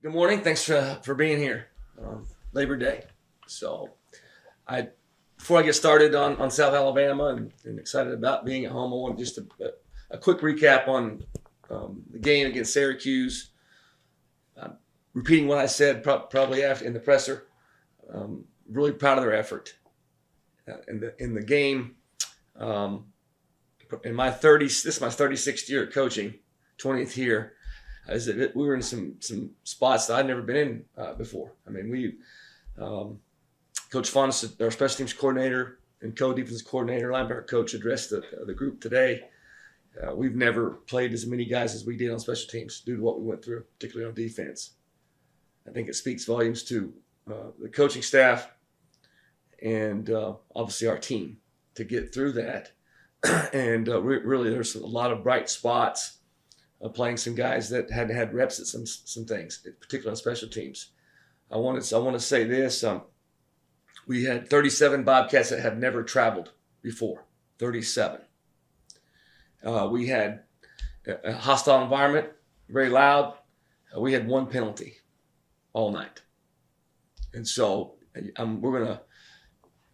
Good morning. Thanks for being here. Labor Day. So, I before I get started on South Alabama and excited about being at home, I want just a quick recap on the game against Syracuse. Repeating what I said probably after in the presser. Really proud of their effort in the game. Um, in my 30s, this is my 36th year of coaching, 20th year. We were in some spots that I'd never been in before. I mean, Coach Faunus, our special teams coordinator and co-defense coordinator, linebacker coach, addressed the group today. We've never played as many guys as we did on special teams due to what we went through, particularly on defense. I think it speaks volumes to the coaching staff and obviously our team to get through that. And really, there's a lot of bright spots. Playing some guys that hadn't had reps at some things, particularly on special teams. I want to say this: we had 37 Bobcats that have never traveled before. 37. We had a hostile environment, very loud. We had one penalty all night, and so we're gonna.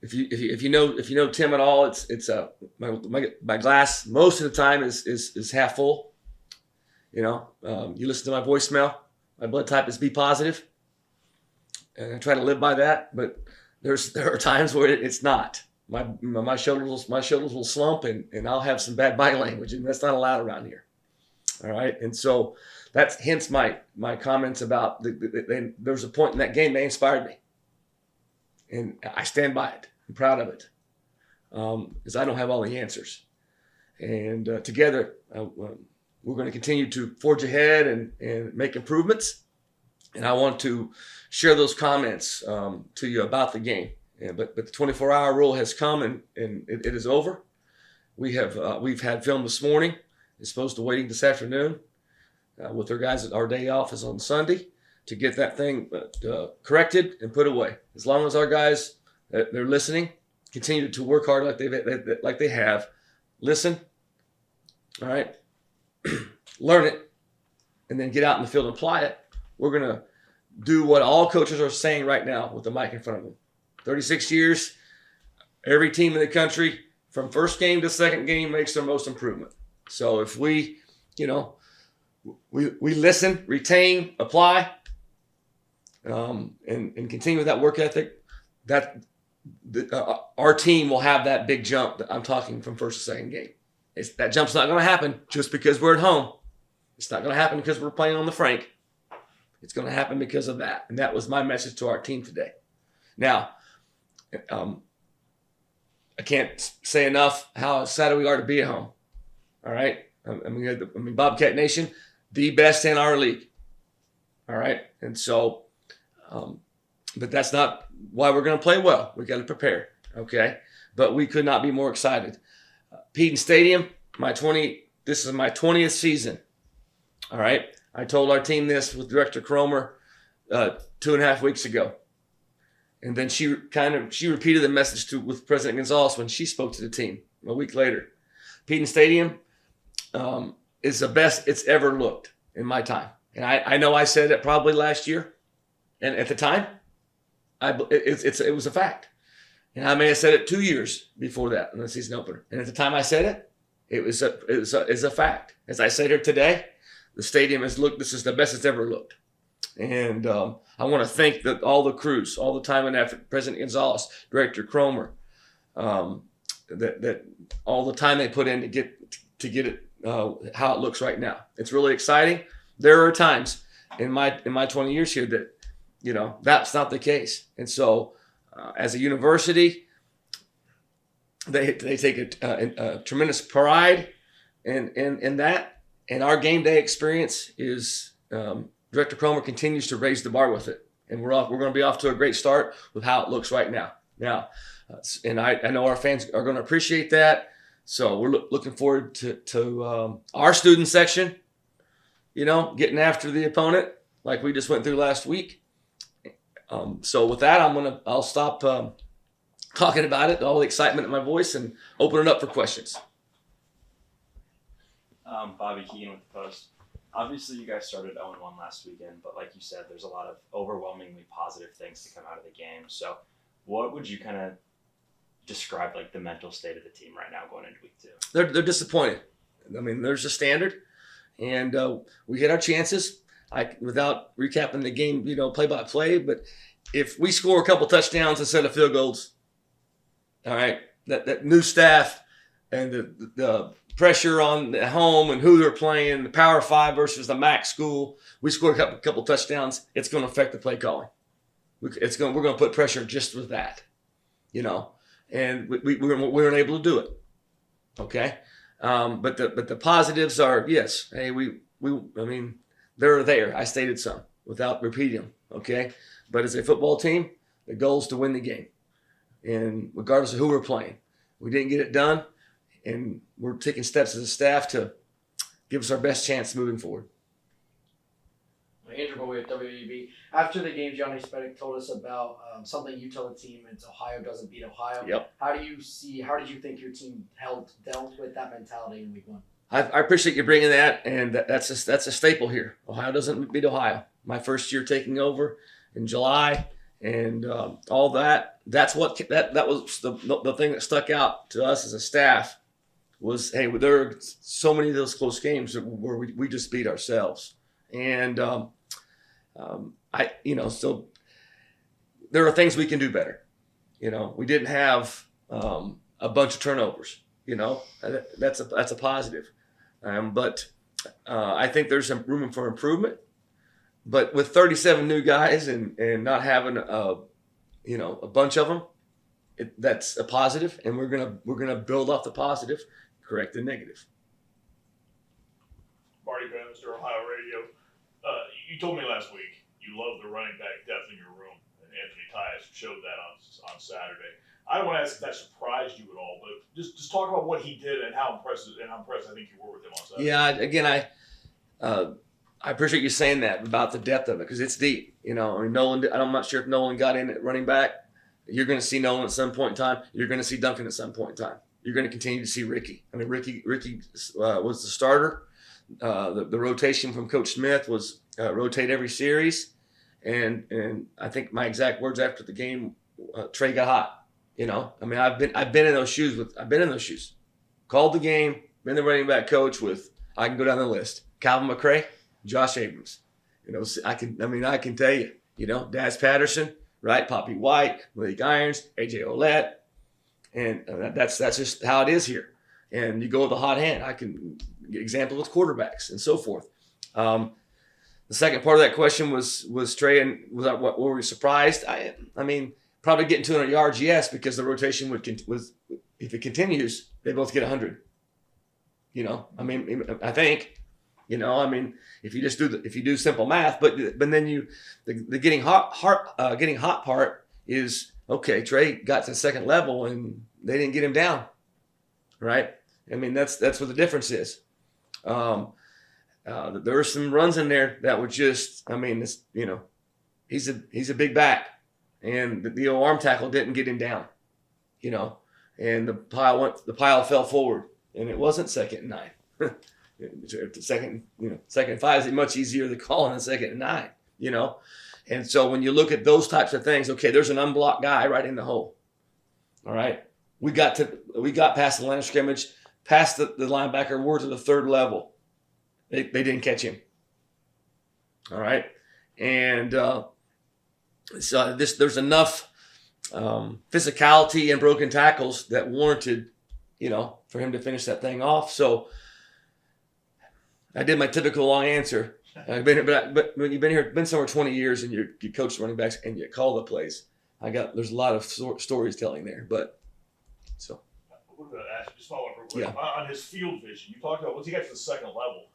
If you know Tim at all, it's my glass most of the time is half full. You listen to my voicemail. My blood type is B positive, and I try to live by that. But there are times where it's not. My shoulders will slump, and I'll have some bad body language, and that's not allowed around here. All right, and so that's hence my comments about there was a point in that game they inspired me, and I stand by it. I'm proud of it, because I don't have all the answers, and together. We're going to continue to forge ahead and make improvements. And I want to share those comments to you about the game. But the 24-hour rule has come and it is over. We've had film this morning. It's supposed to waiting this afternoon with our guys. Our day off is on Sunday to get that thing corrected and put away. As long as our guys they're listening, continue to work hard like they have. Listen. All right. Learn it, and then get out in the field and apply it. We're going to do what all coaches are saying right now with the mic in front of them. 36 years, every team in the country, from first game to second game, makes their most improvement. So if we listen, retain, apply, and continue with that work ethic, our team will have that big jump that I'm talking from first to second game. That jump's not going to happen just because we're at home. It's not going to happen because we're playing on the Frank. It's going to happen because of that. And that was my message to our team today. Now, I can't say enough how excited we are to be at home. All right? I mean, Bobcat Nation, the best in our league. All right? And so, but that's not why we're going to play well. We got to prepare. Okay? But we could not be more excited. Peden Stadium, this is my 20th season. All right. I told our team this with Director Cromer 2.5 weeks ago. And then she repeated the message with President Gonzalez when she spoke to the team a week later. Peden Stadium is the best it's ever looked in my time. And I know I said it probably last year. And at the time, it was a fact. And I may have said it 2 years before that in the season opener. And at the time I said it, it was a fact. As I said here today, the stadium this is the best it's ever looked. And I want to thank all the crews, all the time and effort, President Gonzalez, Director Cromer, that all the time they put in to get it how it looks right now. It's really exciting. There are times in my 20 years here that that's not the case. And so as a university, they take a tremendous pride in that. And our game day experience is Director Cromer continues to raise the bar with it. And we're going to be off to a great start with how it looks right now. And I know our fans are going to appreciate that. So we're looking forward to our student section, getting after the opponent like we just went through last week. So with that, I'll stop talking about it, all the excitement in my voice, and open it up for questions. Bobby Keegan with the Post. Obviously, you guys started 0-1 last weekend, but like you said, there's a lot of overwhelmingly positive things to come out of the game. So, what would you kind of describe like the mental state of the team right now going into week 2? They're disappointed. I mean, there's a standard, and we hit our chances. Without recapping the game, play by play, but if we score a couple touchdowns instead of field goals, all right, that new staff and the pressure on the home and who they're playing, the Power 5 versus the MAC school, we score a couple touchdowns, it's going to affect the play calling. We're going to put pressure just with that, and we weren't able to do it. Okay, but the positives are, yes, hey, I mean, they're there. I stated some without repeating them. Okay, but as a football team, the goal is to win the game, and regardless of who we're playing, we didn't get it done, and we're taking steps as a staff to give us our best chance moving forward. Andrew Bowie at WEB. After the game, Johnny Spedick told us about something you told the team. It's Ohio doesn't beat Ohio. Yep. How did you think your team dealt with that mentality in week 1? I appreciate you bringing that, and that's a staple here. Ohio doesn't beat Ohio. My first year taking over in July, and all that. That was the thing that stuck out to us as a staff. Was, hey, there are so many of those close games where we just beat ourselves, and so there are things we can do better. We didn't have a bunch of turnovers. That's a positive. But I think there's some room for improvement. But with 37 new guys and not having a bunch of them, that's a positive, and we're gonna build off the positive, correct the negative. Marty Bannister, Ohio Radio. You told me last week you love the running back depth in your room, and Anthony Tyus showed that on Saturday. I don't want to ask if that surprised you at all, but just talk about what he did and how impressed I think you were with him on Saturday. Yeah, again, I appreciate you saying that about the depth of it, because it's deep. Nolan. I'm not sure if Nolan got in at running back. You're going to see Nolan at some point in time. You're going to see Duncan at some point in time. You're going to continue to see Ricky. I mean, Ricky was the starter. The rotation from Coach Smith was rotate every series, and I think my exact words after the game, Trey got hot. I mean, I've been in those shoes. Called the game, been the running back coach with. I can go down the list: Calvin McRae, Josh Abrams. I can tell you. Daz Patterson, right? Poppy White, Malik Irons, AJ Olette, and that's just how it is here. And you go with a hot hand. I can get example with quarterbacks and so forth. The second part of that question was Trey, and what were we surprised? I mean, probably getting 200 yards, yes, because the rotation was if it continues, they both get 100. I mean, I think, I mean, if you do simple math, but then the getting hot part is, okay, Trey got to the second level and they didn't get him down, right? I mean, that's what the difference is. There were some runs in there that were just, I mean, he's a big back, and the arm tackle didn't get him down, and the pile fell forward, and it wasn't 2nd and 9. The second and 5 is much easier to call than 2nd and 9, and so when you look at those types of things, okay, there's an unblocked guy right in the hole. All right, we got past the line of scrimmage, past the linebacker, we're to the 3rd level. They didn't catch him. All right, and so there's enough physicality and broken tackles that warranted, for him to finish that thing off. So I did my typical long answer. I've been here, but when you've been somewhere 20 years and you coach running backs and you call the plays, there's a lot of stories telling there. But so. We're going to ask, just follow up real quick. Yeah. On his field vision, you talked about once he got to the 2nd level,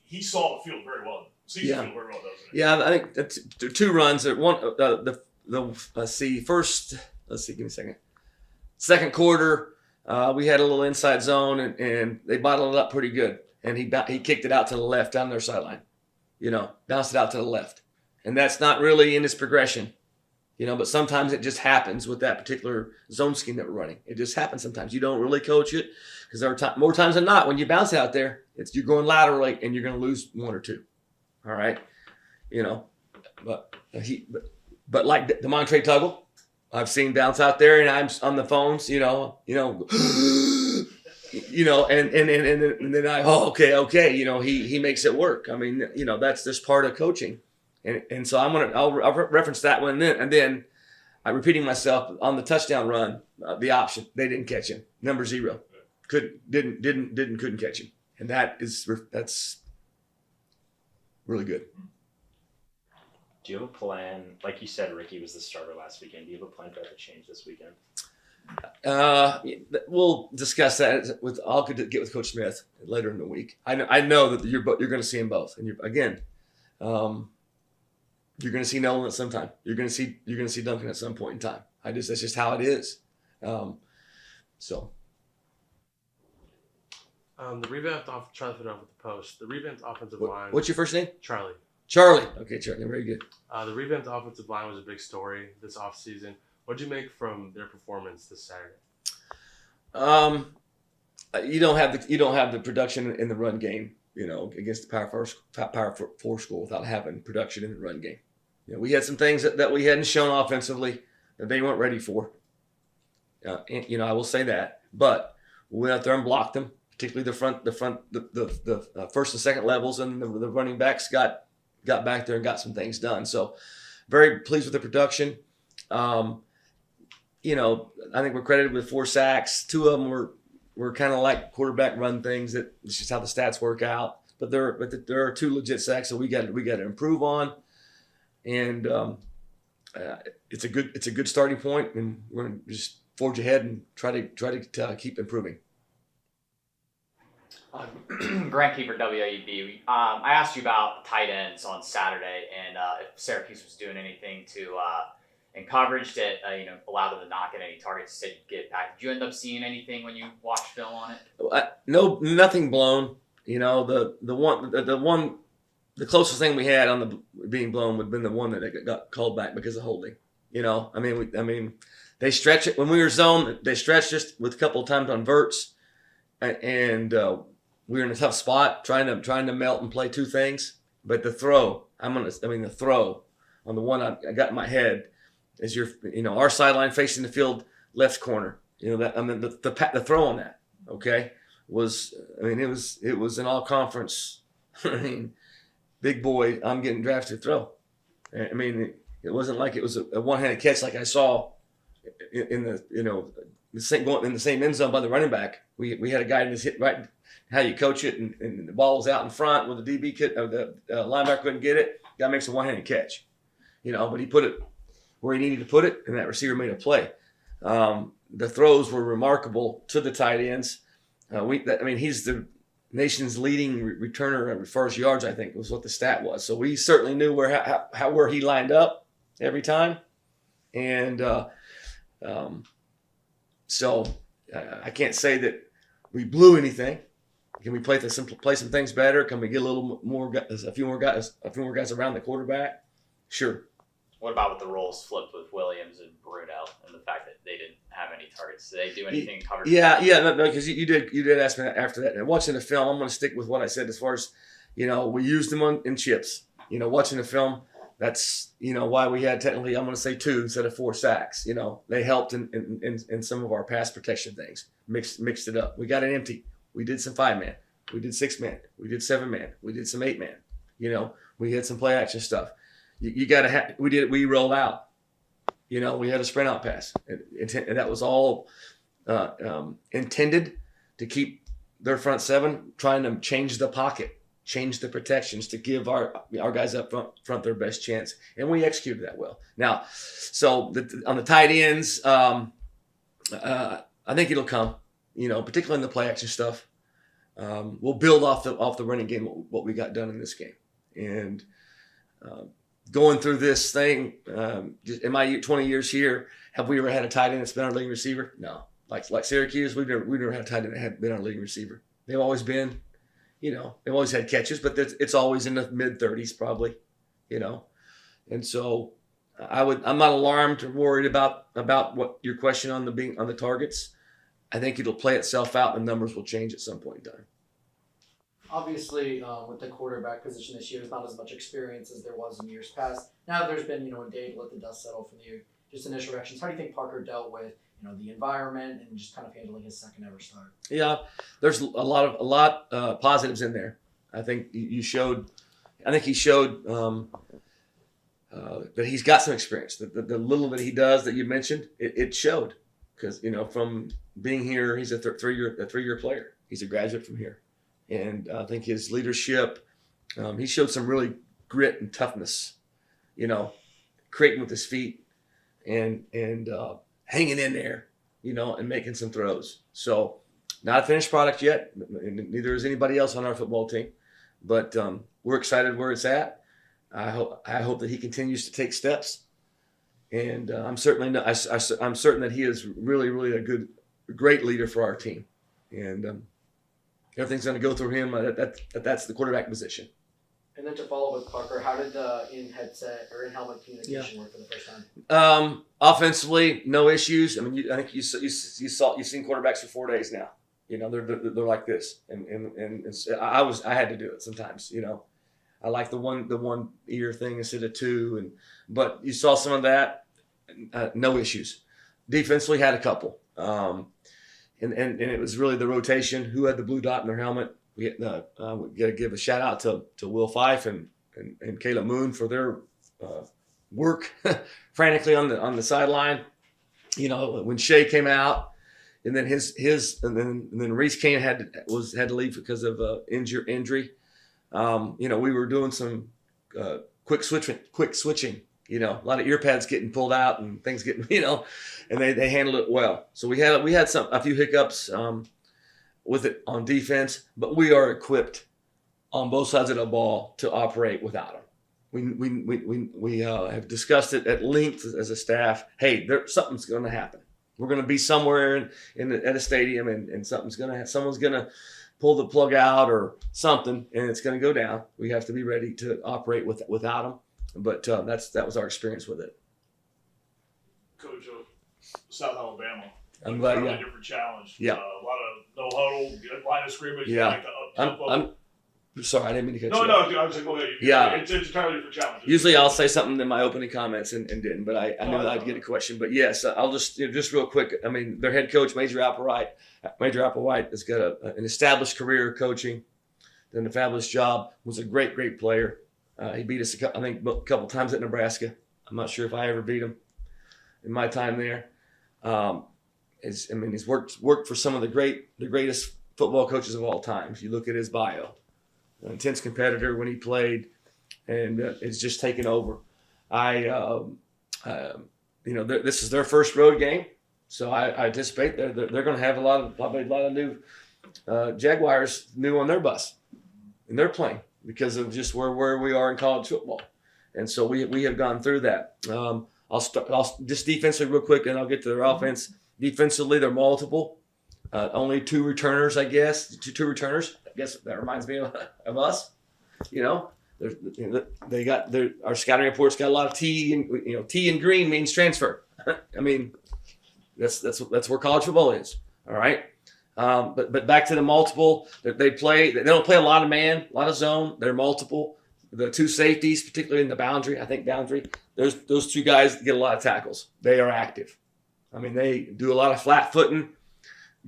he saw the field very well. Sees the field very well, doesn't he? Yeah, I think that's 2 runs. One, let's see, give me a second. 2nd quarter, we had a little inside zone, and they bottled it up pretty good. And he kicked it out to the left down their sideline. Bounced it out to the left. And that's not really in his progression. But sometimes it just happens with that particular zone scheme that we're running. It just happens sometimes. You don't really coach it because there are more times than not when you bounce out there, you're going laterally and you're going to lose one or two. All right, but like Demontre Tuggle, I've seen bounce out there and I'm on the phones, and then okay, he makes it work. I mean, that's just part of coaching. And so I'll reference that one and then I'm repeating myself on the touchdown run, the option. They didn't catch him. Number 0. Couldn't catch him. And that's really good. Do you have a plan? Like you said, Ricky was the starter last weekend. Do you have a plan for that to change this weekend? We'll discuss that I'll get with Coach Smith later in the week. I know that you're going to see them both. And you're going to see Nolan at some time. You're going to see Duncan at some point in time. That's just how it is. The revamped try to fit off with the post. The revamped offensive line. What's your first name? Charlie. Charlie. Okay, Charlie. Very good. The revamped offensive line was a big story this offseason. What did you make from their performance this Saturday? You don't have the production in the run game, against the Power 4 school without having production in the run game. We had some things that we hadn't shown offensively that they weren't ready for. I will say that, but we went out there and blocked them, particularly the first and second levels, and the running backs got back there and got some things done. So, very pleased with the production. I think we're credited with 4 sacks. 2 of them were kind of like quarterback run things. That it's just how the stats work out. But there are 2 legit sacks that we got to improve on, and it's a good starting point, and we're going to just forge ahead and try to keep improving. Grant Kiefer, WAEB. I asked you about tight ends on Saturday, and if Syracuse was doing anything to in coverage that allowed them to not get any targets. You said you'd get back. Did you end up seeing anything when you watched film on it? No, nothing blown. The the closest thing we had on the being blown would have been the one that got called back because of holding. They stretch it when we were zone. They stretched us with a couple of times on verts, and we were in a tough spot trying to melt and play 2 things. But the throw, the throw on the one I got in my head is our sideline facing the field left corner. The throw on that, okay, was it was an all conference. Big boy, I'm getting drafted throw. It wasn't like it was a one-handed catch like I saw in the same end zone by the running back. We had a guy in his hit right. How you coach it, and the ball was out in front when the DB the linebacker couldn't get it. Guy makes a one-handed catch, but he put it where he needed to put it, and that receiver made a play. The throws were remarkable to the tight ends. He's the nation's leading returner as far as yards, I think, was what the stat was. So we certainly knew where he lined up every time. And so I can't say that we blew anything. Can we play some things better? Can we get a few more guys around the quarterback? Sure. What about with the roles flipped with Williams and Bruno and the fact that they didn't have any targets? Did they do anything in coverage? Yeah, no, because you did ask me after that. And watching the film, I'm going to stick with what I said as far as, we used them in chips. Watching the film, that's, why we had technically, I'm going to say 2 instead of 4 sacks. They helped in some of our pass protection things, mixed it up. We got it empty. We did some 5-man. We did 6-man. We did 7-man. We did some 8-man. We had some play action stuff. You got to we rolled out. We had a sprint out pass. And that was all intended to keep their front 7 trying to change the pocket, change the protections to give our guys up front their best chance. And we executed that well. Now, on the tight ends, I think it'll come. Particularly in the play action stuff. We'll build off the running game what we got done in this game, and going through this thing. In my 20 years here, have we ever had a tight end that's been our leading receiver? No. Like Syracuse, we've never had a tight end that had been our leading receiver. They've always been, they've always had catches, but it's always in the mid-30s probably, and so I'm not alarmed or worried about what your question on the targets. I think it'll play itself out and the numbers will change at some point in time. Obviously, with the quarterback position this year, there's not as much experience as there was in years past. Now there's been, a day to let the dust settle from the just initial reactions. How do you think Parker dealt with, the environment and just kind of handling his second ever start? Yeah, there's a lot positives in there. I think he showed that he's got some experience. The little that he does that you mentioned, it showed because from being here, he's a three-year player. He's a graduate from here, and I think his leadership, he showed some really grit and toughness. Creating with his feet and hanging in there, and making some throws. So not a finished product yet. Neither is anybody else on our football team, but we're excited where it's at. I hope that he continues to take steps, and I'm certain that he is really, really great leader for our team, and everything's going to go through him. That's the quarterback position. And then to follow with Parker, how did the in-headset or in-helmet communication work for the first time? Offensively, no issues. I mean, I think you've seen quarterbacks for 4 days now. They're like this, and I had to do it sometimes. I like the one ear thing instead of two, but you saw some of that. No issues. Defensively, had a couple, and it was really the rotation. Who had the blue dot in their helmet? We got to give a shout out to Will Fife and Kayla Moon for their work frantically on the sideline. When Shea came out, and then and then Reese Kane had to leave because of injury. We were doing some quick switching. A lot of ear pads getting pulled out and things getting and they handled it well. So we had a few hiccups with it on defense, but we are equipped on both sides of the ball to operate without them. We have discussed it at length as a staff. Hey, something's going to happen. We're going to be somewhere at a stadium, and someone's going to pull the plug out or something, and it's going to go down. We have to be ready to operate without them. But that was our experience with it. Coach of South Alabama. I'm glad. Totally Yeah. different challenge. Yeah. A lot of no huddle, line of scrimmage. Yeah. Like the up I'm sorry, I didn't mean to cut No, you no, off. I was like, go ahead. Yeah. It's entirely different challenge. Usually I'll say something in my opening comments and didn't, but I knew that I'd get a question. But yes, I'll just real quick. I mean, their head coach, Major Applewhite, has got an established career coaching, done a fabulous job. Was a great player. He beat us a couple times at Nebraska. I'm not sure if I ever beat him in my time there. He's worked for some of the greatest football coaches of all time. If you look at his bio, an intense competitor when he played, and it's just taken over. This is their first road game, so I anticipate they're going to have probably a lot of new Jaguars new on their bus, and they're playing because of just where we are in college football, and so we have gone through that. I'll just defensively real quick, and I'll get to their offense. Defensively, they're multiple. Only two returners, I guess. Two returners. I guess that reminds me of us. They got our scouting reports got a lot of T, and T in green means transfer. I mean, that's where college football is. All right. But back to the multiple. They don't play a lot of man, a lot of zone. They're multiple. The two safeties, particularly in the boundary. Those two guys get a lot of tackles. They are active. I mean, they do a lot of flat footing.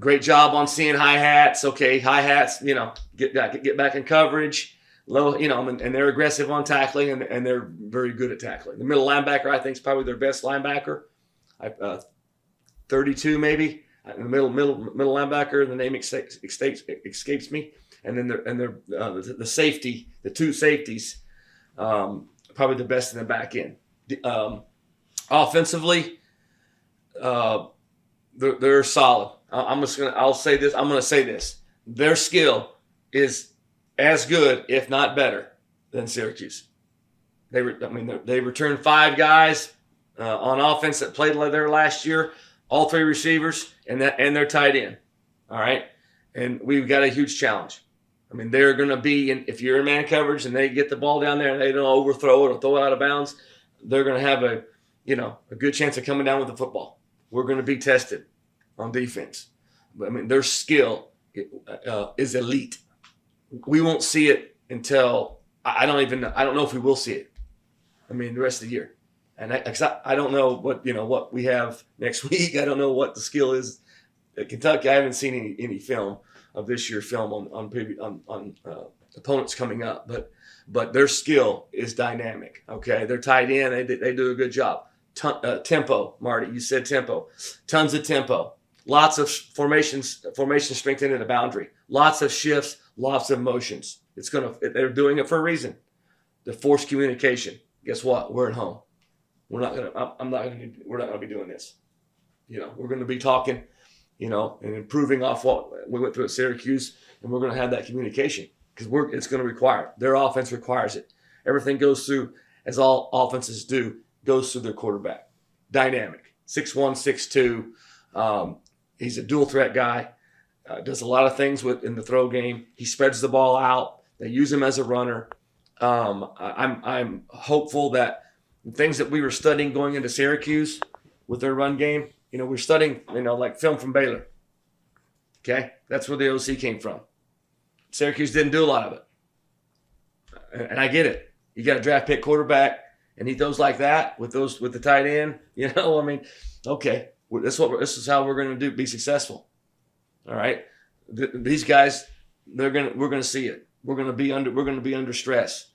Great job on seeing hi-hats. Okay, hi-hats, get back in coverage. Low, and they're aggressive on tackling, and they're very good at tackling. The middle linebacker, I think, is probably their best linebacker. 32 maybe. The middle linebacker, the name escapes me. And then the safety, the two safeties, probably the best in the back end. Offensively, they're solid. I'll say this. I'm going to say this. Their skill is as good, if not better, than Syracuse. They returned 5 guys on offense that played there last year. All 3 receivers and their tight end. All right, and we've got a huge challenge. I mean, they're going to be if you're in man coverage and they get the ball down there and they don't overthrow it or throw it out of bounds, they're going to have a good chance of coming down with the football. We're going to be tested on defense. But, I mean, their skill is elite. We won't see it until I don't know if we will see it. I mean, the rest of the year. And I don't know what we have next week. I don't know what the skill is at Kentucky. I haven't seen any film of this year's film on opponents coming up, but their skill is dynamic. Okay, they're tight end. They do a good job. Tempo, Marty. You said tempo. Tons of tempo. Lots of formation strength into the boundary. Lots of shifts. Lots of motions. They're doing it for a reason. To force communication. Guess what? We're at home. We're not gonna be doing this. We're gonna be talking, and improving off what we went through at Syracuse, and we're gonna have that communication because it's gonna require it. Their offense requires it. Everything goes through, as all offenses do, goes through their quarterback. Dynamic, 6'1", 6'2". He's a dual threat guy. Does a lot of things in the throw game. He spreads the ball out. They use him as a runner. I'm hopeful that the things that we were studying going into Syracuse with their run game, we're studying, like film from Baylor. Okay? That's where the OC came from. Syracuse didn't do a lot of it. And I get it. You got a draft pick quarterback, and he throws like that with the tight end. Okay, this is how we're going to be successful. All right? These guys, we're going to see it. We're going to be under stress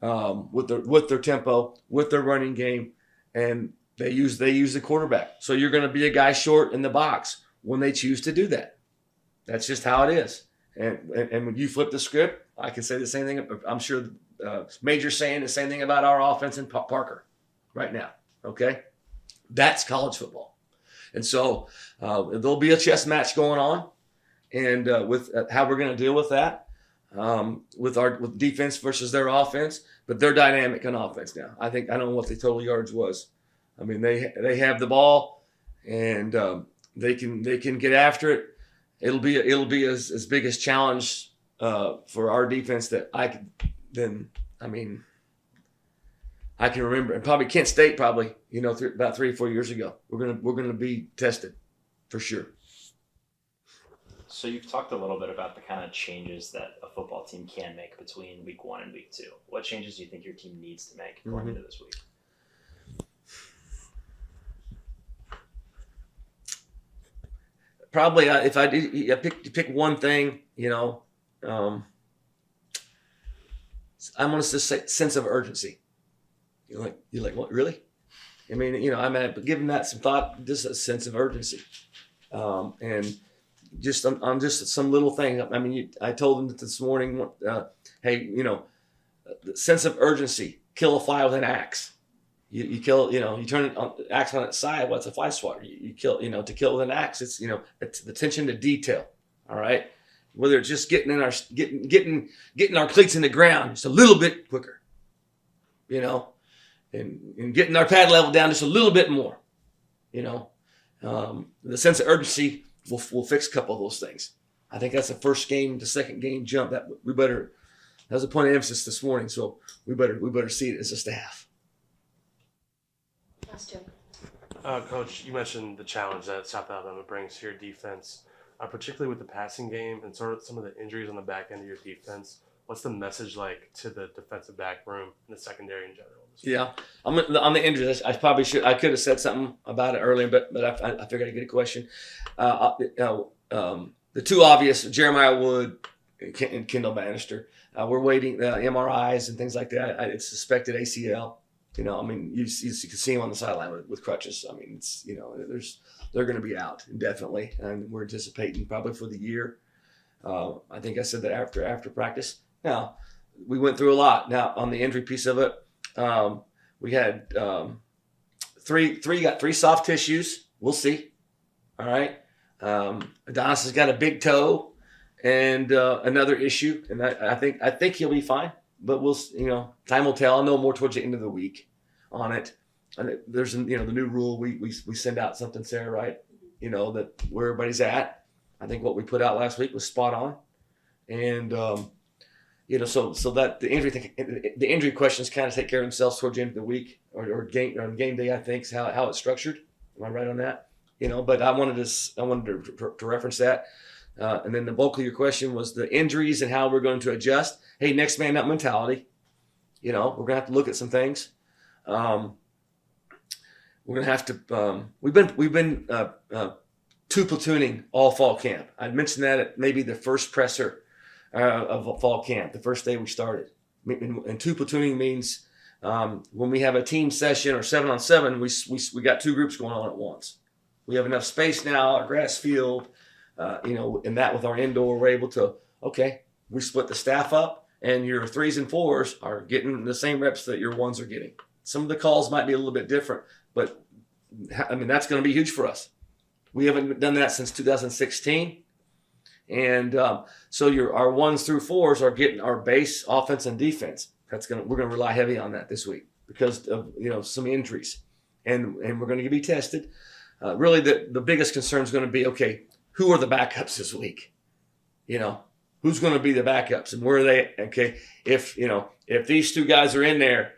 with their tempo, with their running game, and they use the quarterback. So you're going to be a guy short in the box when they choose to do that. That's just how it is. And when you flip the script, I can say the same thing. I'm sure Major's saying the same thing about our offense in Parker right now. Okay, that's college football, and so there'll be a chess match going on, and with how we're going to deal with that. With defense versus their offense, but they're dynamic on offense now. I don't know what the total yards was. I mean, they have the ball, and they can get after it. It'll be as big as challenge for our defense that I can remember, and probably Kent State about 3 or 4 years ago. We're gonna be tested for sure. So you've talked a little bit about the kind of changes that a football team can make between week 1 and week 2. What changes do you think your team needs to make going into this week? Probably if I pick one thing, I'm going to say sense of urgency. You're like, what, really? I mean, I'm giving that some thought, just a sense of urgency. And just on just some little thing. I mean, I told them this morning, hey, the sense of urgency, kill a fly with an axe. You kill, you turn an axe on its side. What's a fly swatter? You kill, to kill with an axe. It's, it's the attention to detail. All right. Whether it's just getting our cleats in the ground just a little bit quicker, and getting our pad level down just a little bit more, the sense of urgency will fix a couple of those things. I think that's the first game, the second game jump that that was a point of emphasis this morning. So we better see it as a staff. Coach, you mentioned the challenge that South Alabama brings to your defense, particularly with the passing game and sort of some of the injuries on the back end of your defense. What's the message like to the defensive back room and the secondary in general? Yeah, on the injuries, I could have said something about it earlier, but I figured I'd get a question. The two obvious, Jeremiah Wood and Kendall Bannister. We're waiting MRIs and things like that. It's suspected ACL. You can see him on the sideline with crutches. I mean, it's they're going to be out indefinitely, and we're anticipating probably for the year. I think I said that after practice. Now, we went through a lot. Now on the injury piece of it, we had three soft tissues. We'll see. All right. Adonis has got a big toe and another issue, and I think he'll be fine. But we'll, time will tell. I'll know more towards the end of the week on it. And there's, the new rule. We send out something, Sarah, right? That where everybody's at. I think what we put out last week was spot on. And, so that the injury questions kind of take care of themselves towards the end of the week or game day. I think is how it's structured. Am I right on that? But I wanted to reference that, and then the bulk of your question was the injuries and how we're going to adjust. Hey, next man up mentality. We're going to have to look at some things. We're going to have to. We've been two platooning all fall camp. I mentioned that at maybe the first presser of fall camp, the first day we started. And two platooning means when we have a team session or 7-on-7, we got two groups going on at once. We have enough space now, our grass field, and that with our indoor, we're able to, we split the staff up, and your 3s and 4s are getting the same reps that your 1s are getting. Some of the calls might be a little bit different, but that's going to be huge for us. We haven't done that since 2016. And so our 1s through 4s are getting our base offense and defense. We're going to rely heavy on that this week because of some injuries, and we're going to be tested. Really, the biggest concern is going to be who are the backups this week? Who's going to be the backups and where are they? Okay, if these two guys are in there,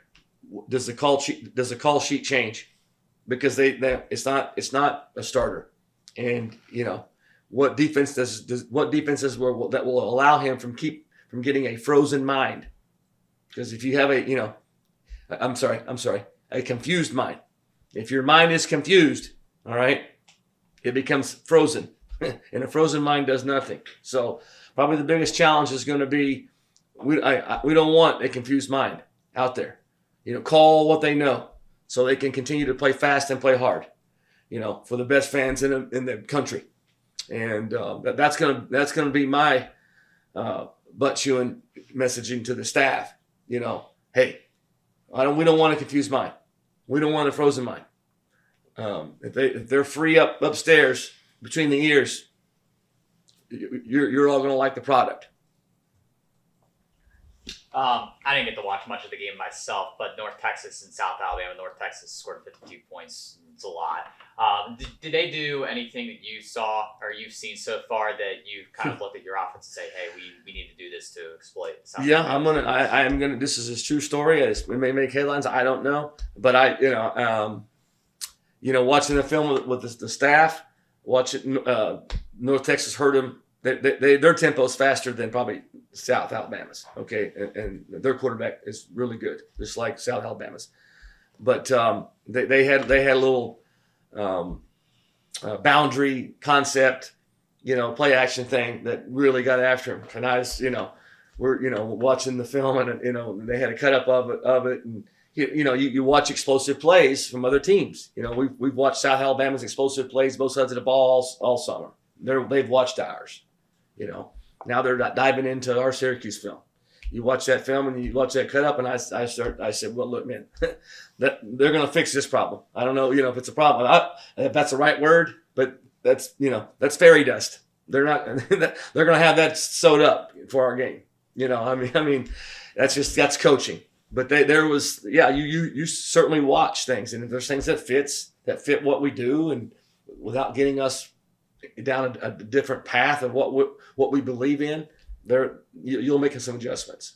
does the call sheet change? Because it's not a starter, and what defenses that will allow him from getting a frozen mind? Because if you have a confused mind, if your mind is confused, all right, it becomes frozen, and a frozen mind does nothing. So probably the biggest challenge is going to be we don't want a confused mind out there. Call what they know so they can continue to play fast and play hard. For the best fans in the country, and that's gonna be my butt chewing messaging to the staff. Hey, we don't want a confused mind. We don't want a frozen mind. If they're free upstairs between the ears, you're all gonna like the product. I didn't get to watch much of the game myself, but North Texas and South Alabama. North Texas scored 52 points. It's a lot. Did they do anything that you saw or you've seen so far that you've kind of looked at your offense and say, hey, we need to do this to exploit South Alabama? I am gonna. This is a true story. It may make headlines. I don't know, but watching the film with the staff, watching North Texas hurt them. Their tempo is faster than probably South Alabama's, and their quarterback is really good, just like South Alabama's. But they had a little boundary concept, play action thing that really got after him. And I was, we're watching the film, and they had a cut up of it, and you watch explosive plays from other teams. We've watched South Alabama's explosive plays both sides of the ball all summer. They've watched ours. Now they're diving into our Syracuse film. You watch that film and you watch that cut up, and I said, well, look, man, they're going to fix this problem. I don't know, if it's a problem, if that's the right word, but that's fairy dust. They're not, they're going to have that sewed up for our game. I mean, that's coaching. But you certainly watch things, and if there's things that fit what we do, and without getting us down a different path of what we believe in, you'll make some adjustments.